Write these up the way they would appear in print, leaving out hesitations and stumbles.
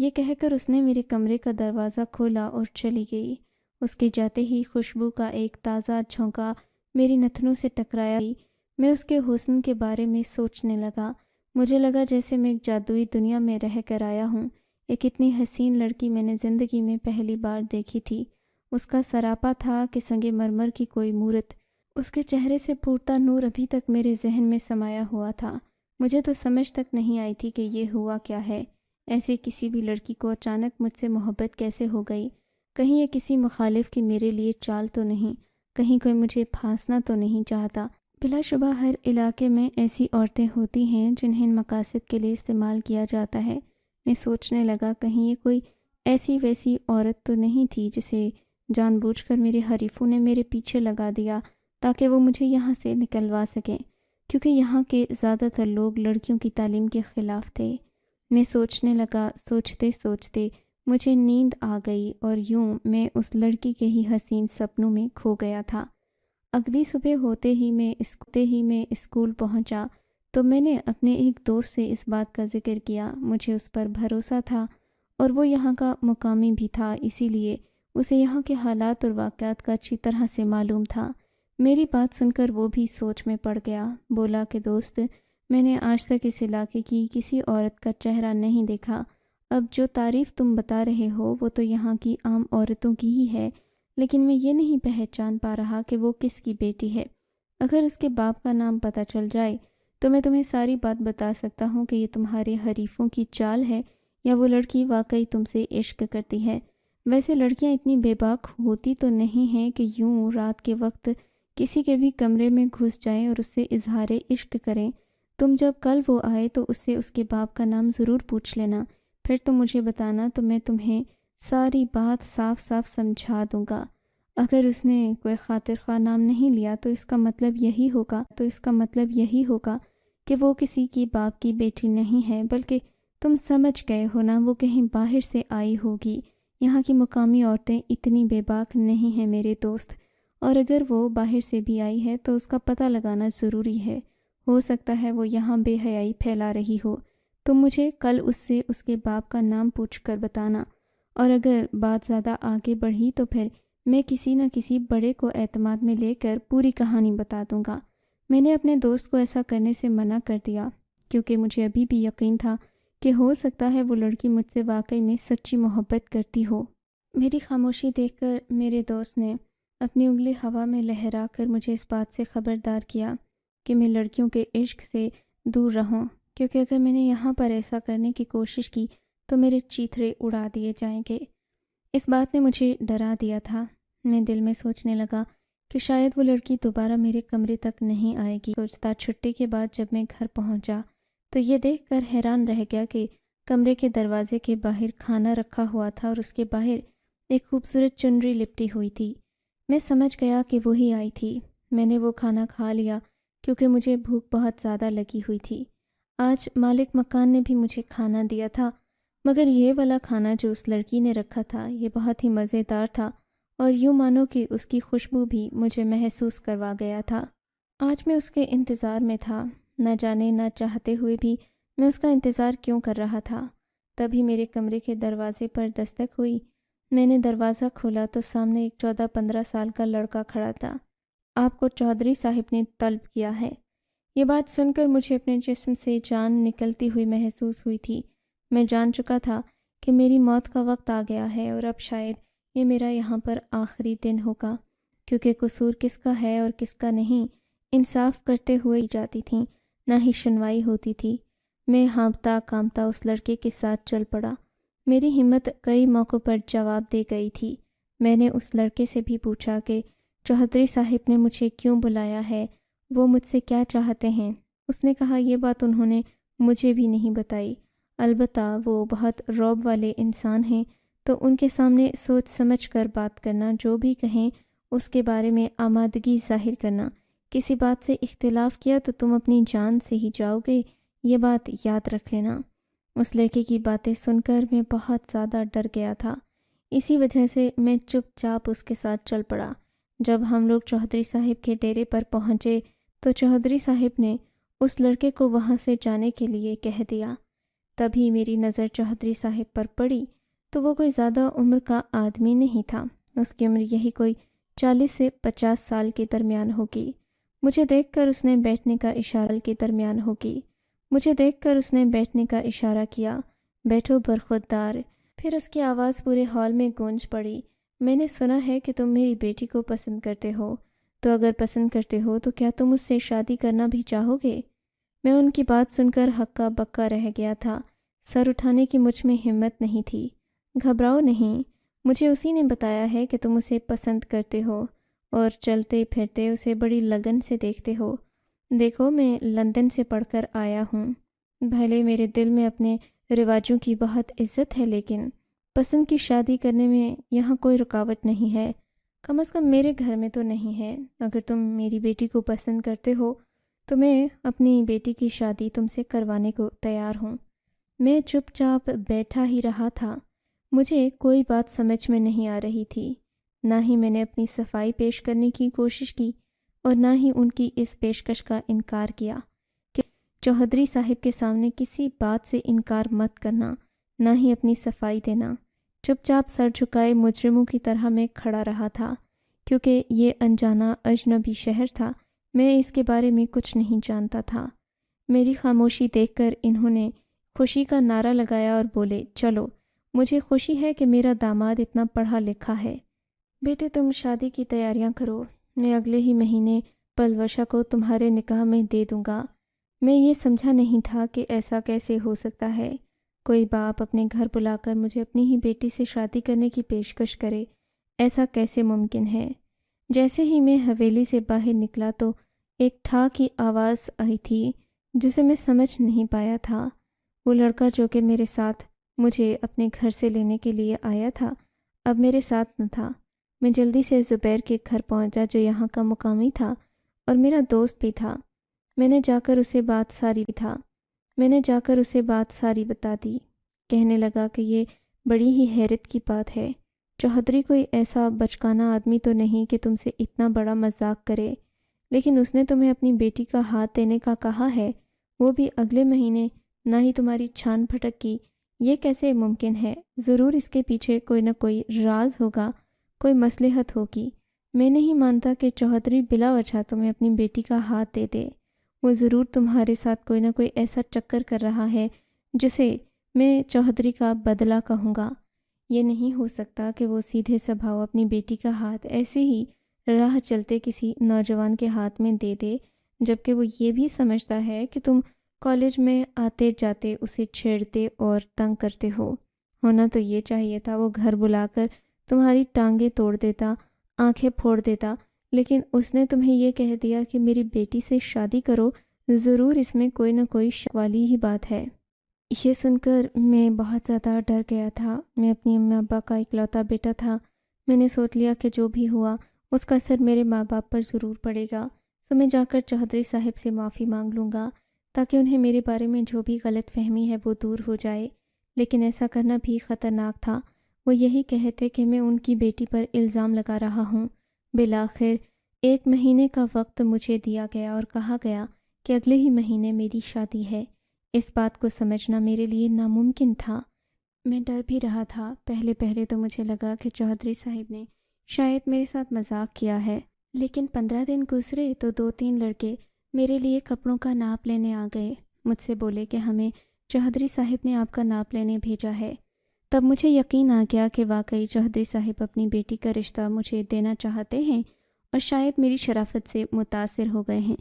یہ کہہ کر اس نے میرے کمرے کا دروازہ کھولا اور چلی گئی۔ اس کے جاتے ہی خوشبو کا ایک تازہ جھونکا میری نتنوں سے ٹکرایا۔ میں اس کے حسن کے بارے میں سوچنے لگا۔ مجھے لگا جیسے میں ایک جادوئی دنیا میں رہ کر آیا ہوں۔ ایک اتنی حسین لڑکی میں نے زندگی میں پہلی بار دیکھی تھی۔ اس کا سراپا تھا کہ سنگ مرمر کی کوئی مورت۔ اس کے چہرے سے پھوٹتا نور ابھی تک میرے ذہن میں سمایا ہوا تھا۔ مجھے تو سمجھ تک نہیں آئی تھی کہ یہ ہوا کیا ہے۔ ایسے کسی بھی لڑکی کو اچانک مجھ سے محبت کیسے ہو گئی؟ کہیں یہ کسی مخالف کی میرے لیے چال تو نہیں؟ کہیں کوئی مجھے پھانسنا تو نہیں چاہتا؟ بلا شبہ ہر علاقے میں ایسی عورتیں ہوتی ہیں جنہیں مقاصد کے لیے استعمال کیا جاتا ہے۔ میں سوچنے لگا کہیں یہ کوئی ایسی ویسی عورت تو نہیں تھی جسے جان بوجھ کر میرے حریفوں نے میرے پیچھے لگا دیا تاکہ وہ مجھے یہاں سے نکلوا سکیں، کیونکہ یہاں کے زیادہ تر لوگ لڑکیوں کی تعلیم کے خلاف تھے۔ میں سوچنے لگا، سوچتے سوچتے مجھے نیند آ گئی اور یوں میں اس لڑکی کے ہی حسین سپنوں میں کھو گیا تھا۔ اگلی صبح ہوتے ہی میں اسکول پہنچا تو میں نے اپنے ایک دوست سے اس بات کا ذکر کیا۔ مجھے اس پر بھروسہ تھا اور وہ یہاں کا مقامی بھی تھا، اسی لیے اسے یہاں کے حالات اور واقعات کا اچھی طرح سے معلوم تھا۔ میری بات سن کر وہ بھی سوچ میں پڑ گیا۔ بولا کہ دوست، میں نے آج تک اس علاقے کی کسی عورت کا چہرہ نہیں دیکھا۔ اب جو تعریف تم بتا رہے ہو وہ تو یہاں کی عام عورتوں کی ہی ہے، لیکن میں یہ نہیں پہچان پا رہا کہ وہ کس کی بیٹی ہے۔ اگر اس کے باپ کا نام پتہ چل جائے تو میں تمہیں ساری بات بتا سکتا ہوں کہ یہ تمہارے حریفوں کی چال ہے یا وہ لڑکی واقعی تم سے عشق کرتی ہے۔ ویسے لڑکیاں اتنی بے باک ہوتی تو نہیں ہیں کہ یوں رات کے وقت کسی کے بھی کمرے میں گھس جائیں اور اس سے اظہار عشق کریں۔ تم جب کل وہ آئے تو اس سے اس کے باپ کا نام ضرور پوچھ لینا، پھر تم مجھے بتانا تو میں تمہیں ساری بات صاف صاف سمجھا دوں گا۔ اگر اس نے کوئی خاطر خواہ نام نہیں لیا تو اس کا مطلب یہی ہوگا کہ وہ کسی کی باپ کی بیٹی نہیں ہے، بلکہ تم سمجھ گئے ہو نا، وہ کہیں باہر سے آئی ہوگی۔ یہاں کی مقامی عورتیں اتنی بے باک نہیں ہیں میرے دوست، اور اگر وہ باہر سے بھی آئی ہے تو اس کا پتہ لگانا ضروری ہے۔ ہو سکتا ہے وہ یہاں بے حیائی پھیلا رہی ہو۔ تم مجھے کل اس سے اس کے باپ کا نام پوچھ کر بتانا، اور اگر بات زیادہ آگے بڑھی تو پھر میں کسی نہ کسی بڑے کو اعتماد میں لے کر پوری کہانی بتا دوں گا۔ میں نے اپنے دوست کو ایسا کرنے سے منع کر دیا کیونکہ مجھے ابھی بھی یقین تھا کہ ہو سکتا ہے وہ لڑکی مجھ سے واقعی میں سچی محبت کرتی ہو۔ میری خاموشی دیکھ کر میرے دوست نے اپنی انگلی ہوا میں لہرا کر مجھے اس بات سے خبردار کیا کہ میں لڑکیوں کے عشق سے دور رہوں، کیونکہ اگر میں نے یہاں پر ایسا کرنے کی کوشش کی تو میرے چیتھڑے اڑا دیے جائیں گے۔ اس بات نے مجھے ڈرا دیا تھا۔ میں دل میں سوچنے لگا کہ شاید وہ لڑکی دوبارہ میرے کمرے تک نہیں آئے گی۔ سوچتا چھٹی کے بعد جب میں گھر پہنچا تو یہ دیکھ کر حیران رہ گیا کہ کمرے کے دروازے کے باہر کھانا رکھا ہوا تھا اور اس کے باہر ایک خوبصورت چنری لپٹی ہوئی تھی۔ میں سمجھ گیا کہ وہی آئی تھی۔ میں نے وہ کھانا کھا لیا کیونکہ مجھے بھوک بہت زیادہ لگی ہوئی تھی۔ آج مالک مکان نے بھی مجھے کھانا دیا تھا، مگر یہ والا کھانا جو اس لڑکی نے رکھا تھا یہ بہت ہی مزیدار تھا، اور یوں مانو کہ اس کی خوشبو بھی مجھے محسوس کروا گیا تھا۔ آج میں اس کے انتظار میں تھا، نہ جانے نہ چاہتے ہوئے بھی میں اس کا انتظار کیوں کر رہا تھا۔ تبھی میرے کمرے کے دروازے پر دستک ہوئی۔ میں نے دروازہ کھولا تو سامنے ایک 14-15 سال کا لڑکا کھڑا تھا۔ آپ کو چودھری صاحب نے طلب کیا ہے۔ یہ بات سن کر مجھے اپنے جسم سے جان نکلتی ہوئی محسوس ہوئی تھی۔ میں جان چکا تھا کہ میری موت کا وقت آ گیا ہے اور اب شاید یہ میرا یہاں پر آخری دن ہوگا، کیونکہ قصور کس کا ہے اور کس کا نہیں انصاف کرتے ہوئے جاتی تھیں، نہ ہی سنوائی ہوتی تھی۔ میں ہانپتا کانپتا اس لڑکے کے ساتھ چل پڑا۔ میری ہمت کئی موقعوں پر جواب دے گئی تھی۔ میں نے اس لڑکے سے بھی پوچھا کہ چودھری صاحب نے مجھے کیوں بلایا ہے، وہ مجھ سے کیا چاہتے ہیں۔ اس نے کہا یہ بات انہوں نے مجھے بھی نہیں بتائی، البتہ وہ بہت رعب والے انسان ہیں، تو ان کے سامنے سوچ سمجھ کر بات کرنا، جو بھی کہیں اس کے بارے میں آمادگی ظاہر کرنا۔ کسی بات سے اختلاف کیا تو تم اپنی جان سے ہی جاؤ گے، یہ بات یاد رکھ لینا۔ اس لڑکے کی باتیں سن کر میں بہت زیادہ ڈر گیا تھا، اسی وجہ سے میں چپ چاپ اس کے ساتھ چل پڑا۔ جب ہم لوگ چودھری صاحب کے ڈیرے پر پہنچے تو چودھری صاحب نے اس لڑکے کو وہاں سے جانے کے لیے کہہ دیا۔ تبھی میری نظر چودھری صاحب پر پڑی تو وہ کوئی زیادہ عمر کا آدمی نہیں تھا۔ اس کی عمر یہی کوئی 40 سے 50 سال کے درمیان ہوگی۔ مجھے دیکھ کر اس نے بیٹھنے کا اشارہ کیا۔ بیٹھو برخوردار۔ پھر اس کی آواز پورے ہال میں گونج پڑی۔ میں نے سنا ہے کہ تم میری بیٹی کو پسند کرتے ہو، تو اگر پسند کرتے ہو تو کیا تم اس سے شادی کرنا بھی چاہو گے؟ میں ان کی بات سن کر ہکا بکا رہ گیا تھا۔ سر اٹھانے کی مجھ میں ہمت نہیں تھی۔ گھبراؤ نہیں، مجھے اسی نے بتایا ہے کہ تم اسے پسند کرتے ہو اور چلتے پھرتے اسے بڑی لگن سے دیکھتے ہو۔ دیکھو، میں لندن سے پڑھ کر آیا ہوں۔ بھلے میرے دل میں اپنے رواجوں کی بہت عزت ہے، لیکن پسند کی شادی کرنے میں یہاں کوئی رکاوٹ نہیں ہے، کم از کم میرے گھر میں تو نہیں ہے۔ اگر تم میری بیٹی کو پسند کرتے ہو تو میں اپنی بیٹی کی شادی تم سے کروانے کو تیار ہوں۔ میں چپ چاپ بیٹھا ہی رہا تھا۔ مجھے کوئی بات سمجھ میں نہیں آ رہی تھی۔ نہ ہی میں نے اپنی صفائی پیش کرنے کی کوشش کی اور نہ ہی ان کی اس پیشکش کا انکار کیا کہ چودھری صاحب کے سامنے کسی بات سے انکار مت کرنا، نہ ہی اپنی صفائی دینا۔ چپ چاپ سر جھکائے مجرموں کی طرح میں کھڑا رہا تھا، کیونکہ یہ انجانا اجنبی شہر تھا۔ میں اس کے بارے میں کچھ نہیں جانتا تھا۔ میری خاموشی دیکھ کر انہوں نے خوشی کا نعرہ لگایا اور بولے، چلو، مجھے خوشی ہے کہ میرا داماد اتنا پڑھا لکھا ہے۔ بیٹے، تم شادی کی تیاریاں کرو، میں اگلے ہی مہینے پلوشا کو تمہارے نکاح میں دے دوں گا۔ میں یہ سمجھا نہیں تھا کہ ایسا کیسے ہو سکتا ہے، کوئی باپ اپنے گھر بلا کر مجھے اپنی ہی بیٹی سے شادی کرنے کی پیشکش کرے، ایسا کیسے ممکن ہے۔ جیسے ہی میں حویلی سے باہر نکلا تو ایک ٹھا کی آواز آئی تھی جسے میں سمجھ نہیں پایا تھا۔ وہ لڑکا جو کہ میرے ساتھ مجھے اپنے گھر سے لینے کے لیے آیا تھا اب میرے ساتھ نہ تھا۔ میں جلدی سے زبیر کے گھر پہنچا جو یہاں کا مقامی تھا اور میرا دوست بھی تھا۔ میں نے جا کر اسے بات ساری بتا دی۔ کہنے لگا کہ یہ بڑی ہی حیرت کی بات ہے، چودھری کوئی ایسا بچکانا آدمی تو نہیں کہ تم سے اتنا بڑا مذاق کرے، لیکن اس نے تمہیں اپنی بیٹی کا ہاتھ دینے کا کہا ہے، وہ بھی اگلے مہینے، نہ ہی تمہاری چھان پھٹک کی۔ یہ کیسے ممکن ہے؟ ضرور اس کے پیچھے کوئی نہ کوئی راز ہوگا، کوئی مصلحت ہوگی۔ میں نہیں مانتا کہ چودھری بلا وجہ تمہیں اپنی بیٹی کا ہاتھ دے دے۔ وہ ضرور تمہارے ساتھ کوئی نہ کوئی ایسا چکر کر رہا ہے جسے میں چودھری کا بدلہ کہوں گا۔ یہ نہیں ہو سکتا کہ وہ سیدھے سبھاؤ اپنی بیٹی کا ہاتھ ایسے ہی راہ چلتے کسی نوجوان کے ہاتھ میں دے دے، جبکہ وہ یہ بھی سمجھتا ہے کہ تم کالج میں آتے جاتے اسے چھیڑتے اور تنگ کرتے ہو۔ ہونا تو یہ چاہیے تھا وہ گھر بلا کر تمہاری ٹانگیں توڑ دیتا، آنکھیں پھوڑ دیتا، لیکن اس نے تمہیں یہ کہہ دیا کہ میری بیٹی سے شادی کرو۔ ضرور اس میں کوئی نہ کوئی شک والی ہی بات ہے۔ یہ سن کر میں بہت زیادہ ڈر گیا تھا۔ میں اپنی امی ابا کا اکلوتا بیٹا تھا۔ میں نے سوچ لیا کہ جو بھی ہوا اس کا اثر میرے ماں باپ پر ضرور پڑے گا، تو میں جا کر چودھری صاحب سے معافی مانگ لوں گا تاکہ انہیں میرے بارے میں جو بھی غلط فہمی ہے وہ دور ہو جائے۔ لیکن ایسا کرنا بھی خطرناک تھا۔ وہ یہی کہتے کہ میں ان کی بیٹی پر الزام لگا رہا ہوں۔ بالآخر 1 مہینے کا وقت مجھے دیا گیا اور کہا گیا کہ اگلے ہی مہینے میری شادی ہے۔ اس بات کو سمجھنا میرے لیے ناممکن تھا۔ میں ڈر بھی رہا تھا۔ پہلے تو مجھے لگا کہ چودھری صاحب نے شاید میرے ساتھ مذاق کیا ہے، لیکن 15 دن گزرے تو 2-3 لڑکے میرے لیے کپڑوں کا ناپ لینے آ گئے۔ مجھ سے بولے کہ ہمیں چودھری صاحب نے آپ کا ناپ لینے بھیجا ہے۔ تب مجھے یقین آ گیا کہ واقعی چودھری صاحب اپنی بیٹی کا رشتہ مجھے دینا چاہتے ہیں اور شاید میری شرافت سے متاثر ہو گئے ہیں۔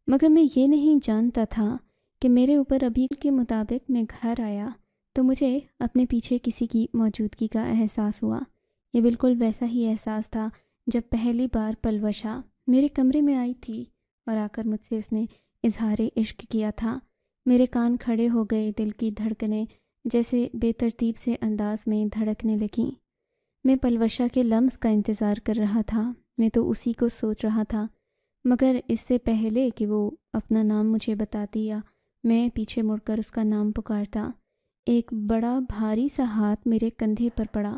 مگر میں یہ نہیں جانتا تھا کہ میرے اوپر ابھی کے مطابق میں گھر آیا تو مجھے اپنے پیچھے کسی کی موجودگی کا احساس ہوا۔ یہ بالکل ویسا ہی احساس تھا جب پہلی بار پلوشا میرے کمرے میں آئی تھی اور آ کر مجھ سے اس نے اظہار عشق کیا تھا۔ میرے کان کھڑے ہو گئے، دل کی دھڑکنیں جیسے بے ترتیب سے انداز میں دھڑکنے لگیں۔ میں پلوشا کے لمس کا انتظار کر رہا تھا۔ میں تو اسی کو سوچ رہا تھا، مگر اس سے پہلے کہ وہ اپنا نام مجھے بتاتی یا میں پیچھے مڑ کر اس کا نام پکارتا، ایک بڑا بھاری سا ہاتھ میرے کندھے پر پڑا۔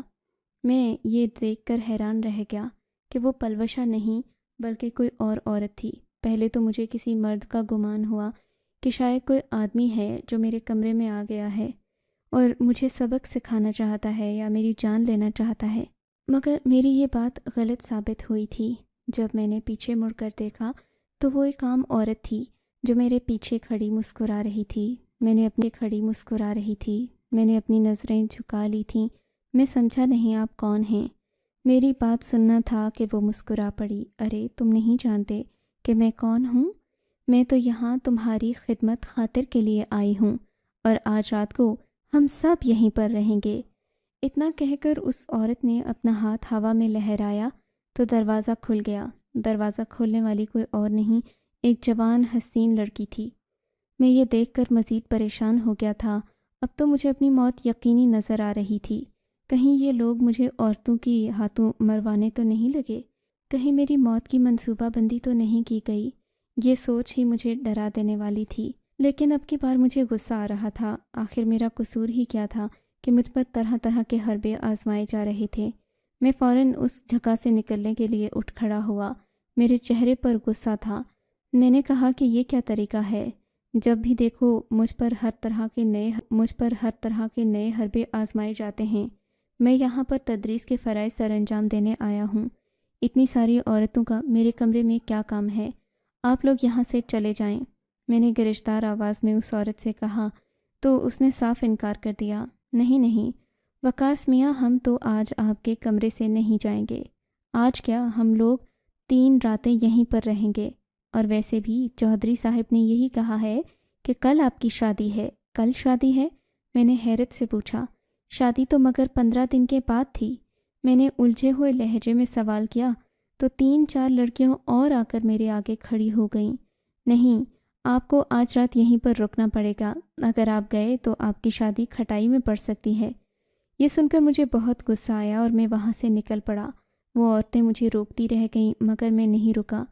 میں یہ دیکھ کر حیران رہ گیا کہ وہ پلوشا نہیں بلکہ کوئی اور عورت تھی۔ پہلے تو مجھے کسی مرد کا گمان ہوا کہ شاید کوئی آدمی ہے جو میرے کمرے میں آ گیا ہے، اور مجھے سبق سکھانا چاہتا ہے یا میری جان لینا چاہتا ہے۔ مگر میری یہ بات غلط ثابت ہوئی تھی۔ جب میں نے پیچھے مڑ کر دیکھا تو وہ ایک عام عورت تھی جو میرے پیچھے کھڑی مسکرا رہی تھی۔ میں نے اپنی نظریں جھکا لی تھیں۔ میں سمجھا نہیں آپ کون ہیں۔ میری بات سننا تھا کہ وہ مسکرا پڑی۔ ارے تم نہیں جانتے کہ میں کون ہوں؟ میں تو یہاں تمہاری خدمت خاطر کے لیے آئی ہوں، اور آج رات کو ہم سب یہیں پر رہیں گے۔ اتنا کہہ کر اس عورت نے اپنا ہاتھ ہوا میں لہرایا تو دروازہ کھل گیا۔ دروازہ کھولنے والی کوئی اور نہیں، ایک جوان حسین لڑکی تھی۔ میں یہ دیکھ کر مزید پریشان ہو گیا تھا۔ اب تو مجھے اپنی موت یقینی نظر آ رہی تھی۔ کہیں یہ لوگ مجھے عورتوں کی ہاتھوں مروانے تو نہیں لگے؟ کہیں میری موت کی منصوبہ بندی تو نہیں کی گئی؟ یہ سوچ ہی مجھے ڈرا دینے والی تھی۔ لیکن اب کی بار مجھے غصہ آ رہا تھا۔ آخر میرا قصور ہی کیا تھا کہ مجھ پر طرح طرح کے حربے آزمائے جا رہے تھے۔ میں فوراً اس جگہ سے نکلنے کے لیے اٹھ کھڑا ہوا۔ میرے چہرے پر غصہ تھا۔ میں نے کہا کہ یہ کیا طریقہ ہے؟ جب بھی دیکھو مجھ پر ہر طرح کے نئے حربے آزمائے جاتے ہیں۔ میں یہاں پر تدریس کے فرائض سر انجام دینے آیا ہوں۔ اتنی ساری عورتوں کا میرے کمرے میں کیا کام ہے؟ آپ لوگ یہاں سے چلے جائیں۔ میں نے گرجدار آواز میں اس عورت سے کہا تو اس نے صاف انکار کر دیا۔ نہیں وقاص میاں، ہم تو آج آپ کے کمرے سے نہیں جائیں گے۔ آج کیا، ہم لوگ 3 راتیں یہیں پر رہیں گے۔ اور ویسے بھی چودھری صاحب نے یہی کہا ہے کہ کل آپ کی شادی ہے۔ کل شادی ہے؟ میں نے حیرت سے پوچھا۔ شادی تو مگر 15 دن کے بعد تھی۔ میں نے الجھے ہوئے لہجے میں سوال کیا تو 3-4 لڑکیاں اور آ کر میرے آگے کھڑی ہو گئیں۔ نہیں، آپ کو آج رات یہیں پر رکنا پڑے گا۔ اگر آپ گئے تو آپ کی شادی کھٹائی میں پڑ سکتی ہے۔ یہ سن کر مجھے بہت غصہ آیا اور میں وہاں سے نکل پڑا۔ وہ عورتیں مجھے روکتی رہ گئیں مگر میں نہیں رکا۔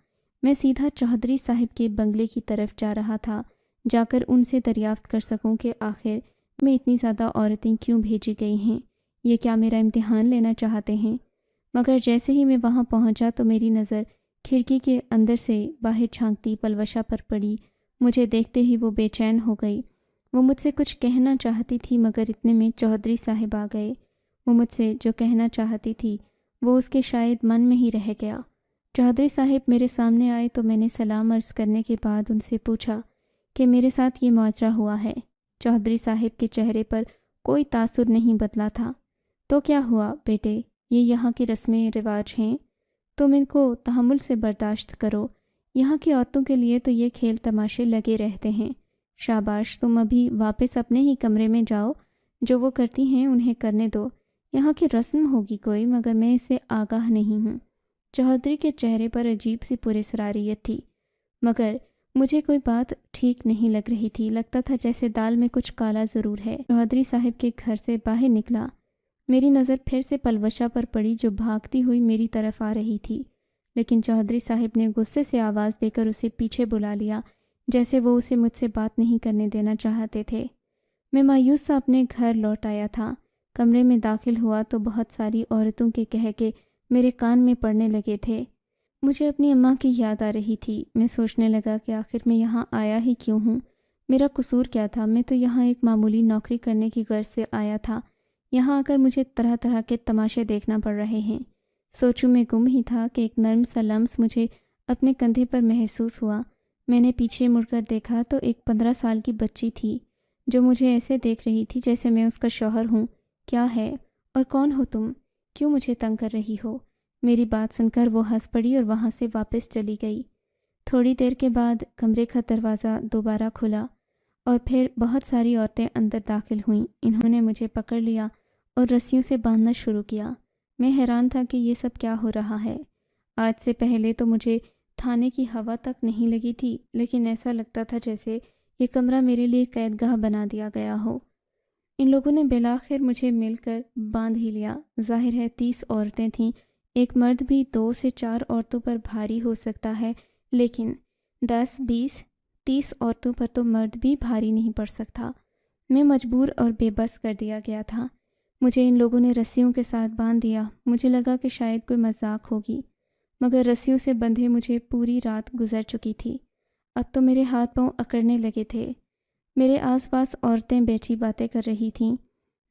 میں سیدھا چودھری صاحب کے بنگلے کی طرف جا رہا تھا، جا کر ان سے دریافت کر سکوں کہ آخر میں اتنی زیادہ عورتیں کیوں بھیجی گئی ہیں۔ یہ کیا میرا امتحان لینا چاہتے ہیں؟ مگر جیسے ہی میں وہاں پہنچا تو میری نظر کھڑکی کے اندر سے باہر جھانکتی پلوشا پر پڑی۔ مجھے دیکھتے ہی وہ بے چین ہو گئی۔ وہ مجھ سے کچھ کہنا چاہتی تھی مگر اتنے میں چودھری صاحب آ گئے۔ وہ مجھ سے جو کہنا چاہتی تھی وہ اس کے شاید من میں ہی رہ گیا۔ چودھری صاحب میرے سامنے آئے تو میں نے سلام عرض کرنے کے بعد ان سے پوچھا کہ میرے ساتھ یہ ماجرا ہوا ہے۔ چودھری صاحب کے چہرے پر کوئی تاثر نہیں بدلا تھا۔ تو کیا ہوا بیٹے؟ یہ یہاں کی رسمیں رواج ہیں، تم ان کو تحمل سے برداشت کرو۔ یہاں کی عورتوں کے لیے تو یہ کھیل تماشے لگے رہتے ہیں۔ شاباش، تم ابھی واپس اپنے ہی کمرے میں جاؤ۔ جو وہ کرتی ہیں انہیں کرنے دو۔ یہاں کی رسم ہوگی کوئی، مگر میں اس سے آگاہ نہیں ہوں۔ چودھری کے چہرے پر عجیب سی پراسراریت تھی، مگر مجھے کوئی بات ٹھیک نہیں لگ رہی تھی۔ لگتا تھا جیسے دال میں کچھ کالا ضرور ہے۔ چودھری صاحب کے گھر سے باہر نکلا۔ میری نظر پھر سے پلوشا پر پڑی جو بھاگتی ہوئی میری طرف آ رہی تھی، لیکن چودھری صاحب نے غصے سے آواز دے کر اسے پیچھے بلا لیا، جیسے وہ اسے مجھ سے بات نہیں کرنے دینا چاہتے تھے۔ میں مایوس سا اپنے گھر لوٹ آیا تھا۔ کمرے میں داخل ہوا تو بہت ساری عورتوں کے کہے میرے کان میں پڑنے لگے تھے۔ مجھے اپنی اماں کی یاد آ رہی تھی۔ میں سوچنے لگا کہ آخر میں یہاں آیا ہی کیوں ہوں؟ میرا قصور کیا تھا؟ میں تو یہاں ایک معمولی نوکری کرنے کی غرض سے آیا تھا۔ یہاں آ کر مجھے طرح طرح کے تماشے دیکھنا پڑ رہے ہیں۔ سوچوں میں گم ہی تھا کہ ایک نرم سا لمس مجھے اپنے کندھے پر محسوس ہوا۔ میں نے پیچھے مڑ کر دیکھا تو ایک 15 سال کی بچی تھی جو مجھے ایسے دیکھ رہی تھی جیسے میں اس کا شوہر ہوں۔ کیا ہے اور کون ہو تم؟ کیوں مجھے تنگ کر رہی ہو؟ میری بات سن کر وہ ہنس پڑی اور وہاں سے واپس چلی گئی۔ تھوڑی دیر کے بعد کمرے کا دروازہ دوبارہ کھلا اور پھر بہت ساری عورتیں اندر داخل ہوئیں۔ انہوں نے مجھے پکڑ لیا اور رسیوں سے باندھنا شروع کیا۔ میں حیران تھا کہ یہ سب کیا ہو رہا ہے۔ آج سے پہلے تو مجھے تھانے کی ہوا تک نہیں لگی تھی، لیکن ایسا لگتا تھا جیسے یہ کمرہ میرے لیے قید گاہ بنا دیا گیا ہو۔ ان لوگوں نے بالآخر مجھے مل کر باندھ ہی لیا۔ ظاہر ہے 30 عورتیں تھیں۔ ایک مرد بھی 2 سے 4 عورتوں پر بھاری ہو سکتا ہے، لیکن 10، 20، 30 عورتوں پر تو مرد بھی بھاری نہیں پڑ سکتا۔ میں مجبور اور بے بس کر دیا گیا تھا۔ مجھے ان لوگوں نے رسیوں کے ساتھ باندھ دیا۔ مجھے لگا کہ شاید کوئی مذاق ہوگی، مگر رسیوں سے بندھے مجھے پوری رات گزر چکی تھی۔ اب تو میرے ہاتھ پاؤں اکڑنے لگے تھے۔ میرے آس پاس عورتیں بیٹھی باتیں کر رہی تھیں۔